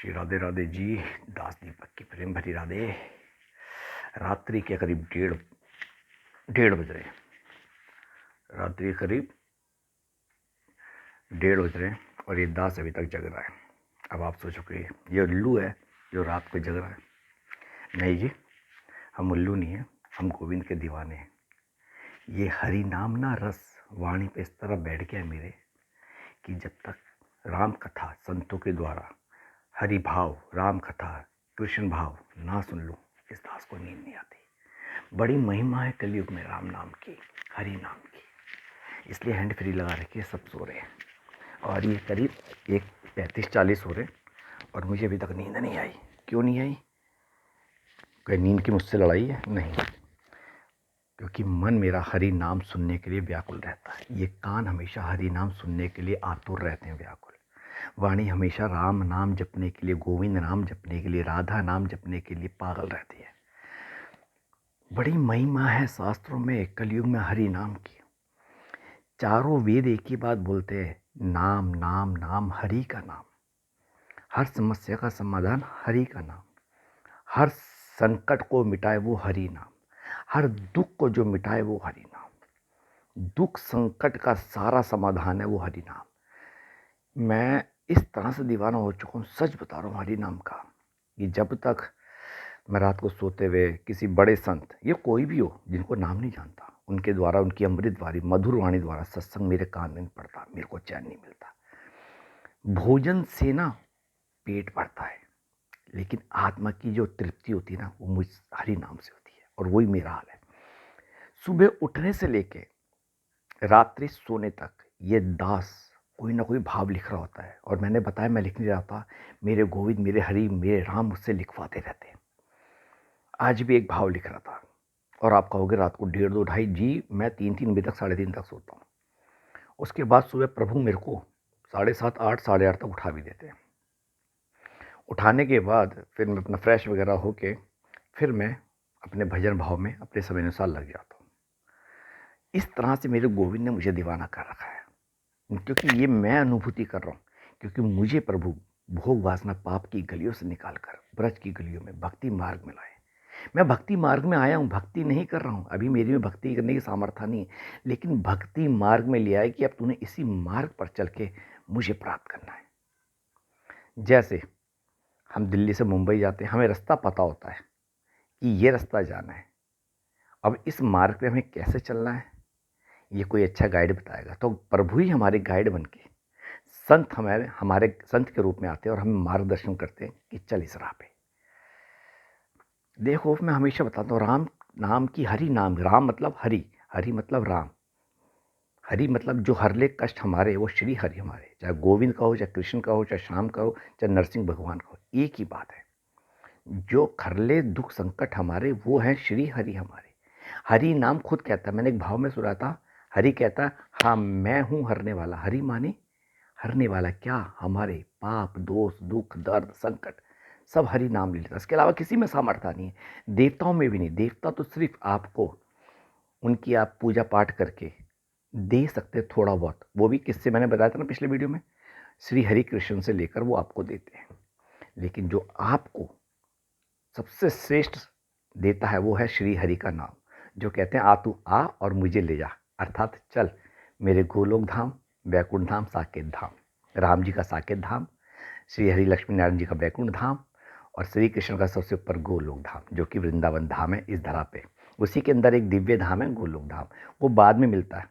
श्री राधे राधे जी। दास दीपक की प्रेम भरी राधे। रात्रि के करीब डेढ़ बज रहे हैं। रात्रि के करीब 1:30 बज रहे हैं और ये दास अभी तक जग रहा है। अब आप सोचोगे ये उल्लू है जो रात को जग रहा है। नहीं जी, हम उल्लू नहीं हैं, हम गोविंद के दीवाने हैं। ये हरि नाम ना रस वाणी पे इस तरह बैठ गया है मेरे कि जब तक राम कथा संतों के द्वारा हरि भाव, राम कथा, कृष्ण भाव ना सुन लूँ, इस दास को नींद नहीं आती। बड़ी महिमा है कलयुग में राम नाम की, हरि नाम की। इसलिए हैंड फ्री लगा रखी है, सब सो रहे हैं और ये करीब 1:35-40 हो रहे और मुझे अभी तक नींद नहीं आई। क्यों नहीं आई? कोई नींद की मुझसे लड़ाई है? नहीं, क्योंकि मन मेरा हरि नाम सुनने के लिए व्याकुल रहता है। ये कान हमेशा हरि नाम सुनने के लिए आतुर रहते हैं, व्याकुल। वाणी हमेशा राम नाम जपने के लिए, गोविंद नाम जपने के लिए, राधा नाम जपने के लिए पागल रहती है। बड़ी महिमा है शास्त्रों में कलयुग में हरि नाम की। चारों वेद एक ही बात बोलते हैं, नाम नाम नाम, हरि का नाम। हर समस्या का समाधान हरि का नाम। हर संकट को मिटाए वो हरि नाम। हर दुख को जो मिटाए वो हरि नाम। दुख संकट का सारा समाधान है वो हरि नाम। मैं इस तरह से दीवाना हो चुका हूँ, सच बता रहा हूँ, हरि नाम का, कि जब तक मैं रात को सोते हुए किसी बड़े संत, ये कोई भी हो जिनको नाम नहीं जानता, उनके द्वारा, उनकी अमृत वाणी, मधुर वाणी द्वारा सत्संग मेरे कान में पड़ता, मेरे को चैन नहीं मिलता। भोजन से ना पेट भरता है, लेकिन आत्मा की जो तृप्ति होती है ना, वो मुझ हरि नाम से होती है। और वही मेरा हाल है। सुबह उठने से लेके रात्रि सोने तक ये दास कोई ना कोई भाव लिख रहा होता है। और मैंने बताया, मैं लिख नहीं रहा था, मेरे गोविंद, मेरे हरि, मेरे राम मुझसे लिखवाते रहते हैं। आज भी एक भाव लिख रहा था। और आप कहोगे रात को 1:30 2:30 जी, मैं 3 बजे तक, 3:30 तक सोता हूँ। उसके बाद सुबह प्रभु मेरे को 7:30 8 8:30 तक उठा भी देते हैं। उठाने के बाद फिर मैं अपना फ्रेश वगैरह होके फिर मैं अपने भजन भाव में अपने समय अनुसार लग जाता हूँ। इस तरह से मेरे गोविंद ने मुझे दीवाना कर रखा है, क्योंकि ये मैं अनुभूति कर रहा हूँ। क्योंकि मुझे प्रभु भोग वासना पाप की गलियों से निकालकर ब्रज की गलियों में भक्ति मार्ग में लाए। मैं भक्ति मार्ग में आया हूँ, भक्ति नहीं कर रहा हूँ। अभी मेरी में भक्ति करने की सामर्थ्य नहीं है, लेकिन भक्ति मार्ग में ले आए कि अब तूने इसी मार्ग पर चल के मुझे प्राप्त करना है। जैसे हम दिल्ली से मुंबई जाते हैं, हमें रास्ता पता होता है कि ये रास्ता जाना है। अब इस मार्ग पे हमें कैसे चलना है, ये कोई अच्छा गाइड बताएगा। तो प्रभु ही हमारे गाइड बन के, संत हमारे संत के रूप में आते हैं और हमें मार्गदर्शन करते हैं कि चल इस राह पे। देखो, मैं हमेशा बताता हूँ, राम नाम की, हरि नाम, राम मतलब हरि, हरि मतलब राम, हरि मतलब जो हर ले कष्ट हमारे, वो श्री हरि हमारे। चाहे गोविंद का हो, चाहे कृष्ण का हो, चाहे श्याम का हो, चाहे नरसिंह भगवान का हो, एक ही बात है। जो खरले दुख संकट हमारे, वो है श्री हरि हमारे। हरि नाम खुद कहता है, मैंने एक भाव में सुना था, हरि कहता, हाँ मैं हूँ हरने वाला। हरि माने हरने वाला, क्या? हमारे पाप, दोष, दुख, दर्द, संकट सब हरि नाम ले लेता। इसके अलावा किसी में सामर्थ्य नहीं है, देवताओं में भी नहीं। देवता तो सिर्फ आपको उनकी आप पूजा पाठ करके दे सकते थोड़ा बहुत, वो भी किससे, मैंने बताया था ना पिछले वीडियो में, श्री हरि कृष्ण से लेकर वो आपको देते हैं। लेकिन जो आपको सबसे श्रेष्ठ देता है वो है श्री हरि का नाम, जो कहते हैं आ तू आ और मुझे ले जा, अर्थात चल मेरे गोलोक धाम, वैकुंठ धाम, साकेत धाम। राम जी का साकेत धाम, श्री हरि लक्ष्मी नारायण जी का वैकुंठ धाम, और श्री कृष्ण का सबसे ऊपर गोलोक धाम, जो कि वृंदावन धाम है इस धरा पे। उसी के अंदर एक दिव्य धाम है गोलोक धाम, वो बाद में मिलता है।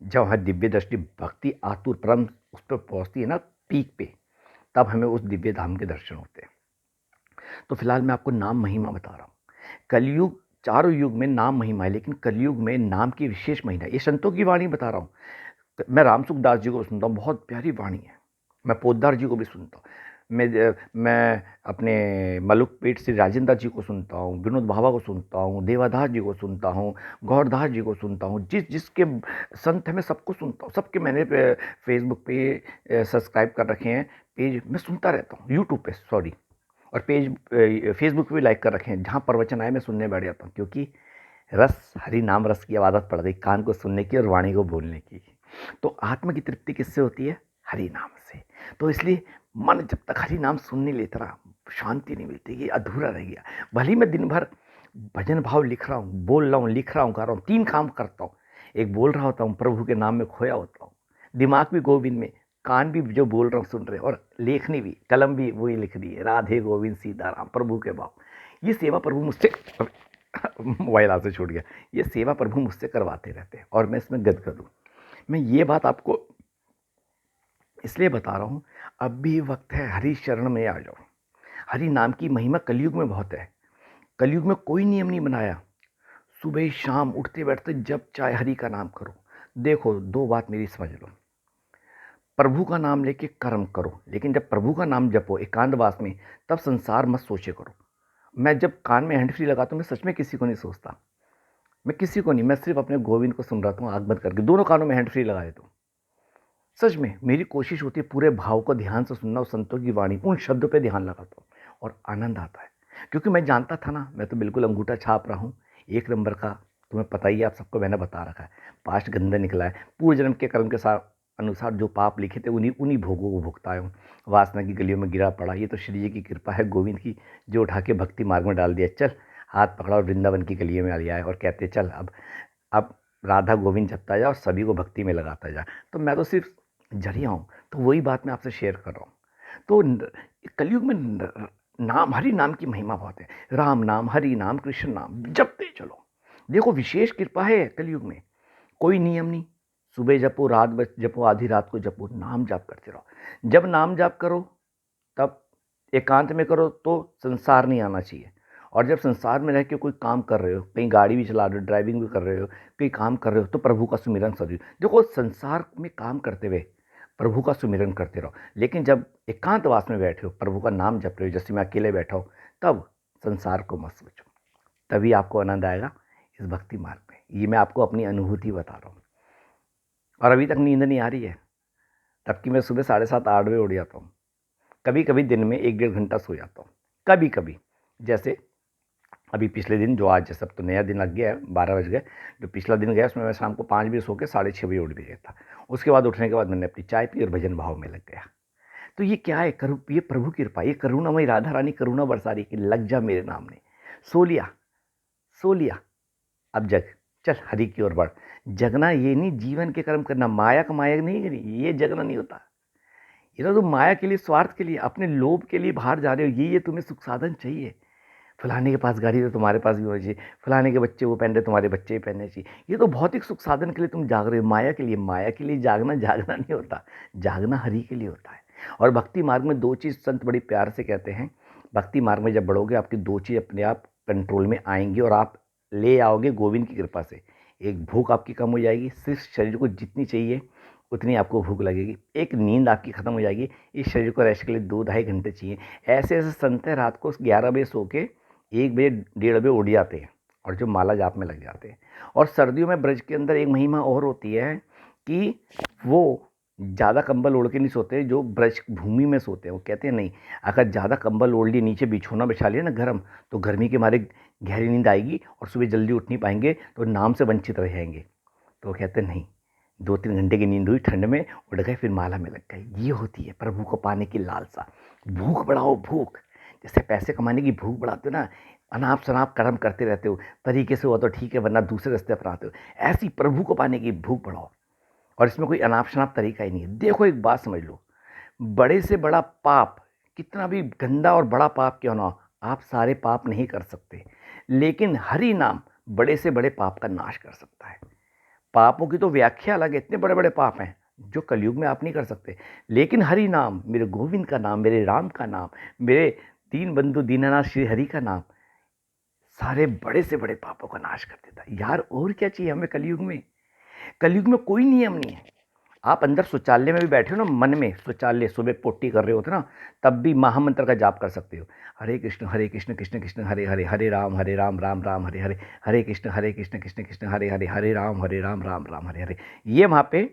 जब हर दिव्य दृष्टि भक्ति आतुर परम उस पर पहुँचती है ना, पीक पे, तब हमें उस दिव्य धाम के दर्शन होते हैं। तो फिलहाल मैं आपको नाम महिमा बता रहा हूँ। कलयुग, चारों युग में नाम महिमा है, लेकिन कलयुग में नाम की विशेष महिमा। ये संतों की वाणी बता रहा हूँ। मैं रामसुखदास जी को सुनता हूँ, बहुत प्यारी वाणी है। मैं पोद्दार जी को भी सुनता हूँ। मैं अपने मलुकपेट से राजेंद्र जी को सुनता हूँ, विनोद भाभा को सुनता हूँ, देवादास जी को सुनता हूँ, गौरदास जी को सुनता हूँ। जिसके संत है मैं सबको सुनता हूँ। सबके मैंने फेसबुक पे सब्सक्राइब कर रखे हैं, पेज मैं सुनता रहता हूँ, यूट्यूब पे सॉरी, और पेज फेसबुक पे भी लाइक कर रखे हैं। जहाँ प्रवचन आए मैं सुनने बैठ जाता हूँ, क्योंकि रस, हरि नाम रस की आदत पड़ गई, कान को सुनने की और वाणी को बोलने की। तो आत्मा की तृप्ति किससे होती है? हरि नाम से। तो इसलिए मन जब तक हरि नाम सुन नहीं लेता ना, शांति नहीं मिलती, ये अधूरा रह गया। भले ही मैं दिन भर भजन भाव लिख रहा हूँ, बोल रहा हूँ, लिख रहा हूँ, कर रहा हूँ, 3 काम करता हूँ। एक बोल रहा होता हूँ, प्रभु के नाम में खोया होता हूँ, दिमाग भी गोविंद में, कान भी जो बोल रहा हूँ सुन रहे, और लेखनी भी, कलम भी वही लिख रही है, राधे गोविंद सीताराम प्रभु के भाव। ये सेवा प्रभु मुझसे मोबाइल हाथ से छूट गया। ये सेवा प्रभु मुझसे करवाते रहते हैं और मैं इसमें गदगद हूँ। मैं ये बात आपको इसलिए बता रहा हूँ, अब भी वक्त है, हरि शरण में आ जाओ। हरि नाम की महिमा कलयुग में बहुत है। कलयुग में कोई नियम नहीं बनाया, सुबह शाम उठते बैठते जब चाहे हरि का नाम करो। देखो, 2 बात मेरी समझ लो, प्रभु का नाम लेके कर्म करो, लेकिन जब प्रभु का नाम जपो एकांतवास में, तब संसार मत सोचे करो। मैं जब कान में हैंड फ्री लगाता हूँ, मैं सच में किसी को नहीं सोचता, मैं किसी को नहीं, मैं सिर्फ अपने गोविंद को सुन रहा हूँ, आँख बंद करके दोनों कानों में हैंड फ्री लगा देता हूँ। सच में मेरी कोशिश होती है पूरे भाव को ध्यान से सुनना और संतों की वाणी, उन शब्दों पे ध्यान लगाता हूँ और आनंद आता है। क्योंकि मैं जानता था ना, मैं तो बिल्कुल अंगूठा छाप रहा हूँ 1 नंबर का। तुम्हें पता ही है, आप सबको मैंने बता रखा है, पास्ट गंदा निकला है। पूर्व जन्म के कर्म के साथ अनुसार जो पाप लिखे थे, उन्हीं उन्हीं भोगों को भुगता हूँ। वासना की गलियों में गिरा पड़ा, ये तो श्री जी की कृपा है, गोविंद की, जो उठा के भक्ति मार्ग में डाल दिया। चल, हाथ पकड़ा और वृंदावन की गलियों में आ लिया है और कहते चल अब राधा गोविंद जपता जा और सभी को भक्ति में लगाता जा। तो मैं तो सिर्फ जरिया हूँ। तो वही बात मैं आपसे शेयर कर रहा हूँ। तो कलयुग में नाम, हरि नाम की महिमा बहुत है। राम नाम, हरि नाम, कृष्ण नाम जपते चलो। देखो, विशेष कृपा है कलयुग में, कोई नियम नहीं। सुबह जपो, रात जपो, आधी रात को जपो, नाम जाप करते रहो। जब नाम जाप करो तब एकांत में करो, तो संसार नहीं आना चाहिए। और जब संसार में रह के कोई काम कर रहे हो, कहीं गाड़ी भी चला रहे हो, ड्राइविंग भी कर रहे हो, कहीं काम कर रहे हो, तो प्रभु का सुमिरन सदैव। देखो, संसार में काम करते हुए प्रभु का सुमिरन करते रहो, लेकिन जब एकांतवास में बैठे हो, प्रभु का नाम जप रहे हो, जैसे मैं अकेले बैठा हूँ, तब संसार को मत सोचो, तभी आपको आनंद आएगा इस भक्ति मार्ग में। ये मैं आपको अपनी अनुभूति बता रहा हूँ। और अभी तक नींद नहीं आ रही है, तब कि मैं सुबह 7:30 8 बजे उठ जाता हूँ। कभी कभी दिन में 1 1.5 घंटा सो जाता हूँ। कभी कभी, जैसे अभी पिछले दिन, जो आज जैसे अब तो नया दिन लग गया है, 12 बज गए, जो पिछला दिन गया उसमें मैं शाम को 5 बजे सो के 6:30 बजे उठ भी गया था। उसके बाद उठने के बाद मैंने अपनी चाय पी और भजन भाव में लग गया। तो ये क्या है, ये प्रभु की कृपा, ये करुणामयी राधा रानी करुणा बरसा रही कि लग जा मेरे नाम ने। सो लिया, सो लिया, अब जग, चल हरि की ओर बढ़। जगना ये नहीं जीवन के कर्म करना, माया का माया नहीं करी, ये जगना नहीं होता। ये तो तुम माया के लिए, स्वार्थ के लिए, अपने लोभ के लिए बाहर जा रहे हो। ये तुम्हें सुख साधन चाहिए, फलाने के पास गाड़ी तो तुम्हारे पास भी होनी चाहिए, फलाने के बच्चे वो पहन रहे तुम्हारे बच्चे भी पहनने चाहिए। ये तो भौतिक सुख साधन के लिए तुम जाग रहे हो, माया के लिए। माया के लिए जागना जागना नहीं होता, जागना हरि के लिए होता है। और भक्ति मार्ग में 2 चीज़ संत बड़ी प्यार से कहते हैं। भक्ति मार्ग में जब बढ़ोगे, आपकी 2 चीज़ अपने आप कंट्रोल में आएंगी और आप ले आओगे गोविंद की कृपा से। एक, भूख आपकी कम हो जाएगी, सिर्फ शरीर को जितनी चाहिए उतनी आपको भूख लगेगी। एक, नींद आपकी खत्म हो जाएगी, इस शरीर को रेस्ट के लिए 2 ढाई घंटे चाहिए। ऐसे ऐसे संत हैं, रात को 11 बजे सो के 1 बजे 1:30 बजे उठ जाते हैं और जो माला जाप में लग जाते हैं। और सर्दियों में ब्रज के अंदर एक महिमा और होती है कि वो ज़्यादा कंबल ओढ़ के नहीं सोते, जो ब्रज भूमि में सोते हैं। वो कहते हैं नहीं, अगर ज़्यादा कंबल ओढ़ लिए, नीचे बिछोना बिछा लिया ना गर्म, तो गर्मी के मारे गहरी नींद आएगी और सुबह जल्दी उठ नहीं पाएंगे, तो नाम से वंचित रह जाएंगे। तो वो कहते हैं नहीं, 2 3 घंटे की नींद हुई, ठंड में उठ गए, फिर माला में लग गए। ये होती है प्रभु को पाने की लालसा। भूख बढ़ाओ, भूख। जैसे पैसे कमाने की भूख बढ़ाते हो ना, अनाप शनाप कर्म करते रहते हो, तरीके से हुआ तो ठीक है, वरना दूसरे रास्ते अपनाते हो। ऐसी प्रभु को पाने की भूख बढ़ाओ, और इसमें कोई अनाप शनाप तरीका ही नहीं है। देखो, एक बात समझ लो, बड़े से बड़ा पाप, कितना भी गंदा और बड़ा पाप क्यों ना हो, आप सारे पाप नहीं कर सकते, लेकिन हरि नाम बड़े से बड़े पाप का नाश कर सकता है। पापों की तो व्याख्या अलग है, इतने बड़े बड़े पाप हैं जो कलयुग में आप नहीं कर सकते, लेकिन हरि नाम, मेरे गोविंद का नाम, मेरे राम का नाम, मेरे दीन बंधु दीनानाथ श्री हरि का नाम, सारे बड़े से बड़े पापों का नाश कर देता है। यार, और क्या चाहिए हमें कलयुग में? कलयुग में कोई नियम नहीं है। आप अंदर शौचालय में भी बैठे हो ना, मन में शौचालय, सुबह पोटी कर रहे होते ना, तब भी महामंत्र का जाप कर सकते हो। हरे कृष्ण कृष्ण कृष्ण हरे हरे, हरे राम राम राम हरे हरे, हरे कृष्ण कृष्ण कृष्ण हरे हरे, हरे राम राम राम हरे हरे। ये वहाँ पे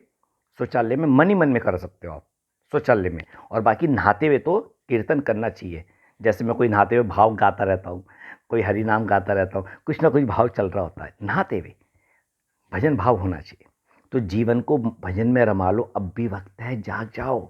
शौचालय में मन ही मन में कर सकते हो आप, शौचालय में। और बाकी नहाते हुए तो कीर्तन करना चाहिए। जैसे मैं कोई नहाते हुए भाव गाता रहता हूँ, कोई हरि नाम गाता रहता हूँ, कुछ ना कुछ भाव चल रहा होता है। नहाते हुए भजन भाव होना चाहिए। तो जीवन को भजन में रमा लो, अब भी वक्त है, जाग जाओ।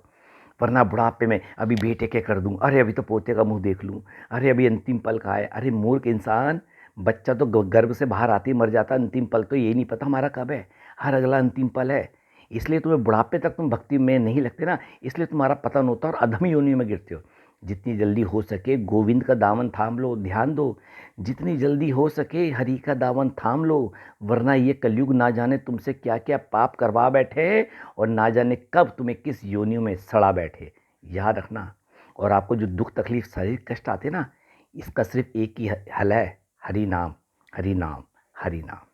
वरना बुढ़ापे में अभी बेटे के कर दूं, अरे अभी तो पोते का मुंह देख लूं, अरे अभी अंतिम पल का है। अरे मूर्ख इंसान, बच्चा तो गर्भ से बाहर आते ही मर जाता, अंतिम पल तो ये नहीं पता हमारा कब है। हर अगला अंतिम पल है। इसलिए तुम्हें बुढ़ापे तक तुम भक्ति में नहीं लगते ना, इसलिए तुम्हारा पतन होता है और अधम योनि में गिरते हो। जितनी जल्दी हो सके गोविंद का दामन थाम लो, ध्यान दो। जितनी जल्दी हो सके हरि का दामन थाम लो, वरना ये कलयुग ना जाने तुमसे क्या क्या पाप करवा बैठे और ना जाने कब तुम्हें किस योनियों में सड़ा बैठे। याद रखना। और आपको जो दुख तकलीफ शारीरिक कष्ट आते ना, इसका सिर्फ एक ही हल है, हरि नाम, हरि नाम, हरि नाम।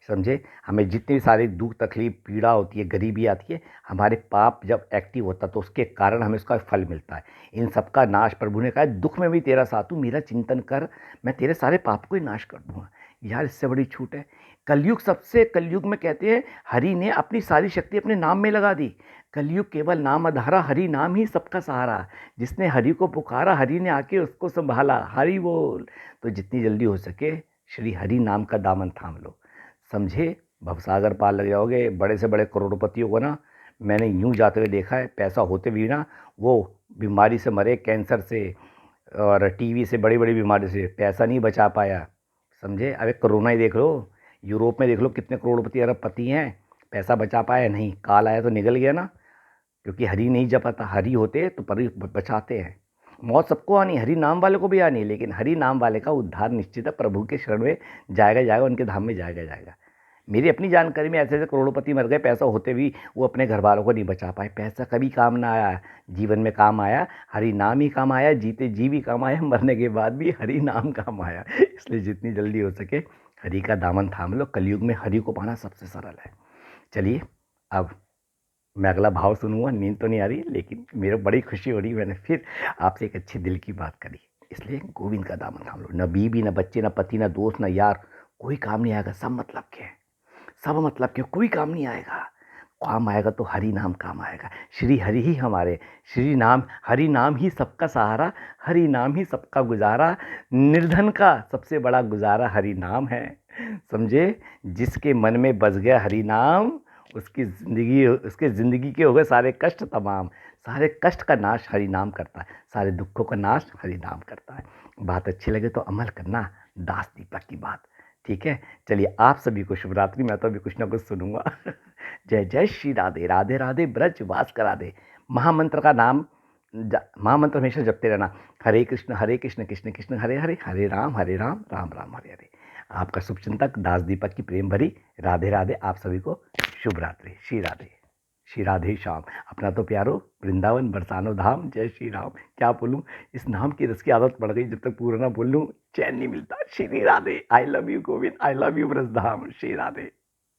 समझे? हमें जितनी सारी दुख तकलीफ पीड़ा होती है, गरीबी आती है, हमारे पाप जब एक्टिव होता है तो उसके कारण हमें उसका फल मिलता है। इन सब का नाश प्रभु ने कहा है, दुख में भी तेरा साथ हूँ, मेरा चिंतन कर, मैं तेरे सारे पाप को ही नाश कर दूंगा। यार इससे बड़ी छूट है। कलयुग, सबसे कलयुग में कहते हैं हरि ने अपनी सारी शक्ति अपने नाम में लगा दी। कलयुग केवल नाम आधारा, हरि नाम ही सबका सहारा। जिसने हरि को पुकारा, हरि ने आके उसको संभाला। हरि बोल। तो जितनी जल्दी हो सके श्री हरि नाम का दामन थाम लो। समझे? भवसागर पार लग जाओगे। बड़े से बड़े करोड़पतियों को ना मैंने यूं जाते हुए देखा है, पैसा होते भी ना वो बीमारी से मरे, कैंसर से और टीवी से, बड़ी बड़ी बीमारी से, पैसा नहीं बचा पाया। समझे? अबे कोरोना ही देख लो, यूरोप में देख लो कितने करोड़पति अरबपति हैं, पैसा बचा पाया नहीं। काल आया तो निकल गया ना, क्योंकि हरि नहीं जपाता। हरि होते तो पर बचाते हैं। मौत सबको आनी, हरि नाम वाले को भी आनी, लेकिन हरि नाम वाले का उद्धार निश्चित है। प्रभु के शरण में जाएगा जाएगा, उनके धाम में जाएगा जाएगा। मेरी अपनी जानकारी में ऐसे ऐसे करोड़पति मर गए, पैसा होते भी वो अपने घर वालों को नहीं बचा पाए। पैसा कभी काम ना आया, जीवन में काम आया हरि नाम ही काम आया। जीते जी भी काम आया, मरने के बाद भी हरि नाम काम आया। इसलिए जितनी जल्दी हो सके हरि का दामन थाम लो। कलयुग में हरि को पाना सबसे सरल है। चलिए अब मैं अगला भाव सुनूंगा। नींद तो नहीं आ रही, लेकिन मेरे बड़ी खुशी हो रही, मैंने फिर आपसे एक अच्छे दिल की बात करी। इसलिए गोविंद का दामन थाम लो। न बीबी, न बच्चे, न पति, न दोस्त, न यार, कोई काम नहीं आएगा। सब मतलब के हैं, सब मतलब के, कोई काम नहीं आएगा। काम आएगा तो हरि नाम काम आएगा। श्री हरि ही हमारे, श्री नाम, हरि नाम ही सबका सहारा, हरि नाम ही सबका गुजारा। निर्धन का सबसे बड़ा गुजारा हरि नाम है। समझे? जिसके मन में बस गया हरि नाम, उसकी ज़िंदगी के हो गए सारे कष्ट तमाम। सारे कष्ट का नाश हरि नाम करता है, सारे दुखों का नाश हरि नाम करता है। बात अच्छी लगे तो अमल करना, दास दीपक की बात। ठीक है? चलिए आप सभी को शुभ रात्रि। मैं तो अभी कुछ ना कुछ सुनूंगा। जय जय श्री राधे, राधे राधे ब्रज वास करा दे। महामंत्र का नाम, महामंत्र हमेशा जपते रहना, हरे कृष्ण कृष्ण कृष्ण हरे हरे, हरे राम राम राम हरे हरे। आपका शुभचिंतक दास दीपक की प्रेम भरी राधे राधे। आप सभी को शुभ रात्रि। श्री राधे, श्री राधे श्याम। अपना तो प्यारो वृंदावन बरसानो धाम। जय श्री राम। क्या बोलूं, इस नाम की रस की आदत पड़ गई, जब तक पूरा ना बोल लूं चैन नहीं मिलता। Shri Radhe. I love you Govind, I love you Brajdham. Shri Radhe.